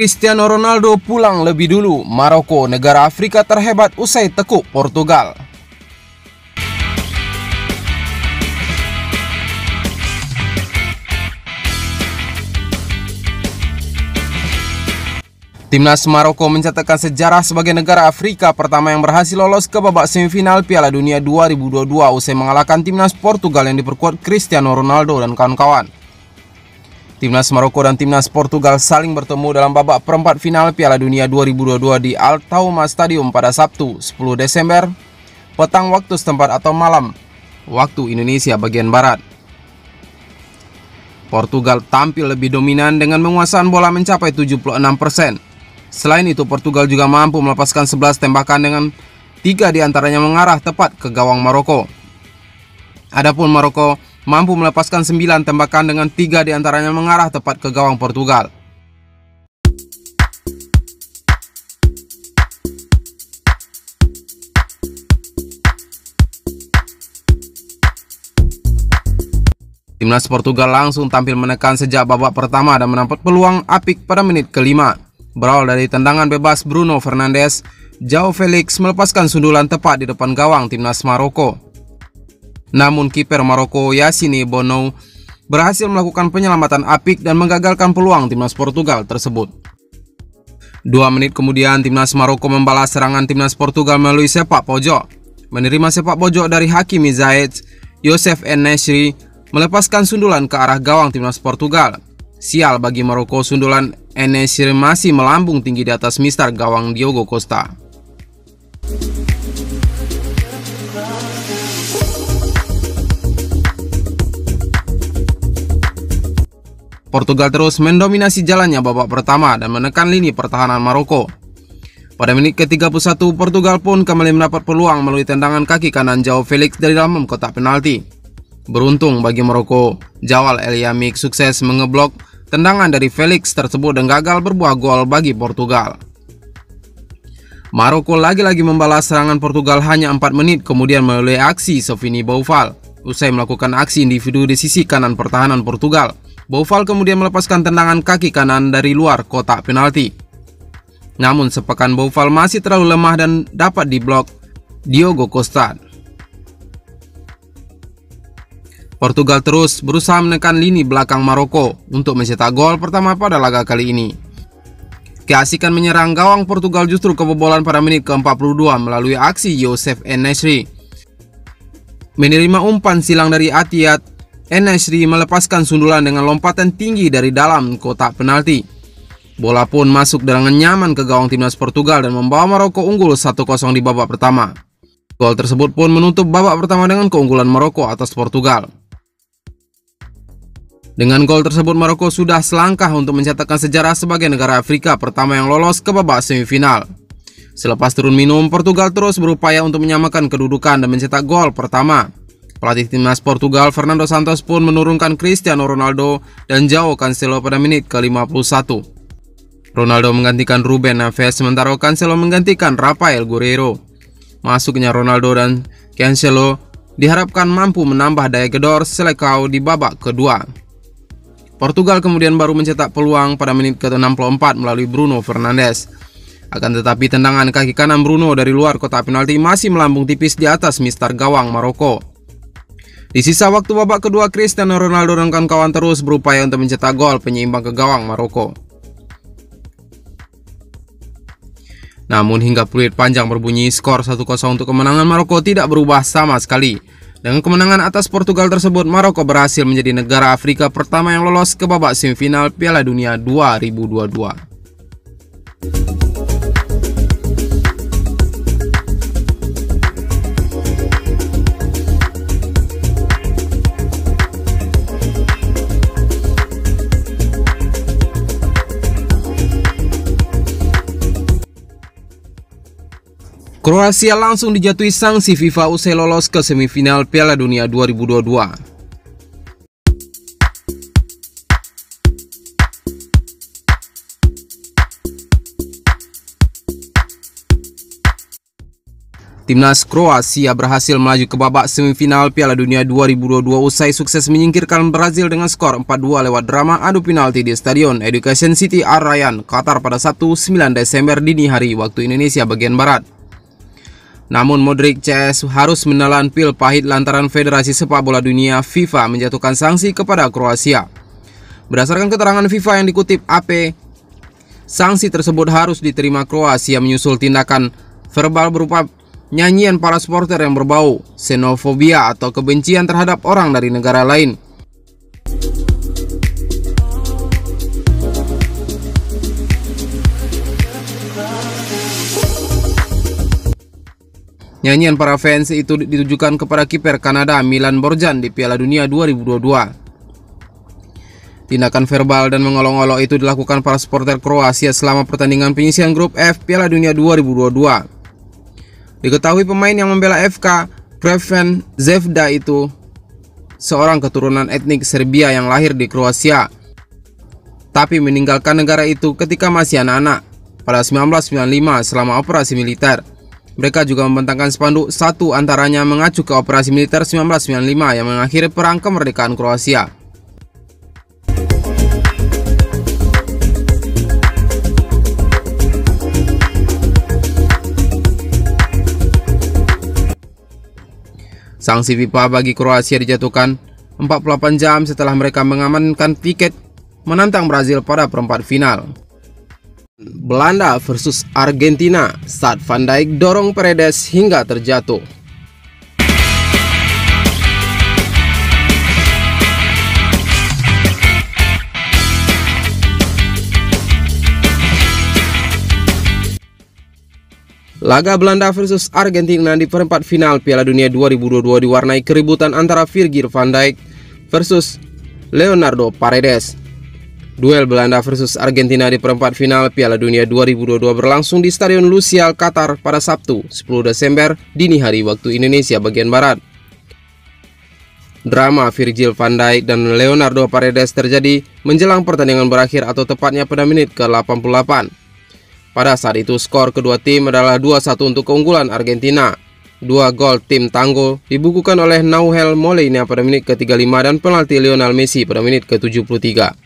Cristiano Ronaldo pulang lebih dulu. Maroko, negara Afrika terhebat usai tekuk Portugal. Timnas Maroko mencatatkan sejarah sebagai negara Afrika pertama yang berhasil lolos ke babak semifinal Piala Dunia 2022 usai mengalahkan timnas Portugal yang diperkuat Cristiano Ronaldo dan kawan-kawan. Timnas Maroko dan timnas Portugal saling bertemu dalam babak perempat final Piala Dunia 2022 di Al Tauma Stadium pada Sabtu 10 Desember petang waktu setempat atau malam waktu Indonesia bagian barat. Portugal tampil lebih dominan dengan menguasai bola mencapai 76%. Selain itu, Portugal juga mampu melepaskan 11 tembakan dengan 3 diantaranya mengarah tepat ke gawang Maroko. Adapun Maroko mampu melepaskan 9 tembakan dengan 3 diantaranya mengarah tepat ke gawang Portugal. Timnas Portugal langsung tampil menekan sejak babak pertama dan mendapat peluang apik pada menit kelima. Berawal dari tendangan bebas Bruno Fernandes, João Felix melepaskan sundulan tepat di depan gawang timnas Maroko. Namun kiper Maroko Yassine Bounou berhasil melakukan penyelamatan apik dan menggagalkan peluang timnas Portugal tersebut. 2 menit kemudian timnas Maroko membalas serangan timnas Portugal melalui sepak pojok. Menerima sepak pojok dari Hakimi Ziyech, Youssef En-Nesyri melepaskan sundulan ke arah gawang timnas Portugal. Sial bagi Maroko, sundulan En-Nesyri masih melambung tinggi di atas mistar gawang Diogo Costa. Portugal terus mendominasi jalannya babak pertama dan menekan lini pertahanan Maroko. Pada menit ke-31, Portugal pun kembali mendapat peluang melalui tendangan kaki kanan João Felix dari dalam kotak penalti. Beruntung bagi Maroko, João El-Yamik sukses mengeblok tendangan dari Felix tersebut dan gagal berbuah gol bagi Portugal. Maroko lagi-lagi membalas serangan Portugal hanya 4 menit kemudian melalui aksi Sofini Boufal. Usai melakukan aksi individu di sisi kanan pertahanan Portugal, Boufal kemudian melepaskan tendangan kaki kanan dari luar kotak penalti. Namun sepakan Boufal masih terlalu lemah dan dapat diblok Diogo Costa. Portugal terus berusaha menekan lini belakang Maroko untuk mencetak gol pertama pada laga kali ini. Keasikan menyerang gawang Portugal justru kebobolan pada menit ke-42 melalui aksi Youssef En-Nesyri. Menerima umpan silang dari Atiyat, En-Nesyri melepaskan sundulan dengan lompatan tinggi dari dalam kotak penalti. Bola pun masuk dengan nyaman ke gawang timnas Portugal dan membawa Maroko unggul 1-0 di babak pertama. Gol tersebut pun menutup babak pertama dengan keunggulan Maroko atas Portugal. Dengan gol tersebut, Maroko sudah selangkah untuk mencatatkan sejarah sebagai negara Afrika pertama yang lolos ke babak semifinal. Selepas turun minum, Portugal terus berupaya untuk menyamakan kedudukan dan mencetak gol pertama. Pelatih timnas Portugal, Fernando Santos pun menurunkan Cristiano Ronaldo dan João Cancelo pada menit ke-51. Ronaldo menggantikan Ruben Neves, sementara Cancelo menggantikan Rafael Guerreiro. Masuknya Ronaldo dan Cancelo diharapkan mampu menambah daya gedor Selecao di babak kedua. Portugal kemudian baru mencetak peluang pada menit ke-64 melalui Bruno Fernandes. Akan tetapi tendangan kaki kanan Bruno dari luar kotak penalti masih melambung tipis di atas mistar gawang Maroko. Di sisa waktu babak kedua, Cristiano Ronaldo dan kawan-kawan terus berupaya untuk mencetak gol penyeimbang ke gawang Maroko. Namun hingga peluit panjang berbunyi, skor 1-0 untuk kemenangan Maroko tidak berubah sama sekali. Dengan kemenangan atas Portugal tersebut, Maroko berhasil menjadi negara Afrika pertama yang lolos ke babak semifinal Piala Dunia 2022. Kroasia langsung dijatuhi sanksi FIFA usai lolos ke semifinal Piala Dunia 2022. Timnas Kroasia berhasil melaju ke babak semifinal Piala Dunia 2022 usai sukses menyingkirkan Brazil dengan skor 4-2 lewat drama adu penalti di Stadion Education City Al Rayyan, Qatar pada Sabtu 9 Desember dini hari waktu Indonesia bagian Barat. Namun Modric CS harus menelan pil pahit lantaran Federasi Sepak Bola Dunia FIFA menjatuhkan sanksi kepada Kroasia. Berdasarkan keterangan FIFA yang dikutip AP, sanksi tersebut harus diterima Kroasia menyusul tindakan verbal berupa nyanyian para supporter yang berbau xenofobia atau kebencian terhadap orang dari negara lain. Nyanyian para fans itu ditujukan kepada kiper Kanada Milan Borjan di Piala Dunia 2022. Tindakan verbal dan mengolok-olok itu dilakukan para supporter Kroasia selama pertandingan penyisihan grup F Piala Dunia 2022. Diketahui pemain yang membela FK Crvena Zvezda itu seorang keturunan etnik Serbia yang lahir di Kroasia, tapi meninggalkan negara itu ketika masih anak-anak pada 1995 selama operasi militer. Mereka juga membentangkan spanduk, satu antaranya mengacu ke operasi militer 1995 yang mengakhiri perang kemerdekaan Kroasia. Sanksi FIFA bagi Kroasia dijatuhkan 48 jam setelah mereka mengamankan tiket menantang Brazil pada perempat final. Belanda versus Argentina saat Van Dijk dorong Paredes hingga terjatuh. Laga Belanda versus Argentina di perempat final Piala Dunia 2022 diwarnai keributan antara Virgil van Dijk versus Leonardo Paredes. Duel Belanda versus Argentina di perempat final Piala Dunia 2022 berlangsung di Stadion Lusail, Qatar pada Sabtu 10 Desember dini hari waktu Indonesia bagian Barat. Drama Virgil van Dijk dan Leonardo Paredes terjadi menjelang pertandingan berakhir atau tepatnya pada menit ke-88. Pada saat itu skor kedua tim adalah 2-1 untuk keunggulan Argentina. 2 gol tim tangguh dibukukan oleh Nahuel Molina pada menit ke-35 dan penalti Lionel Messi pada menit ke-73.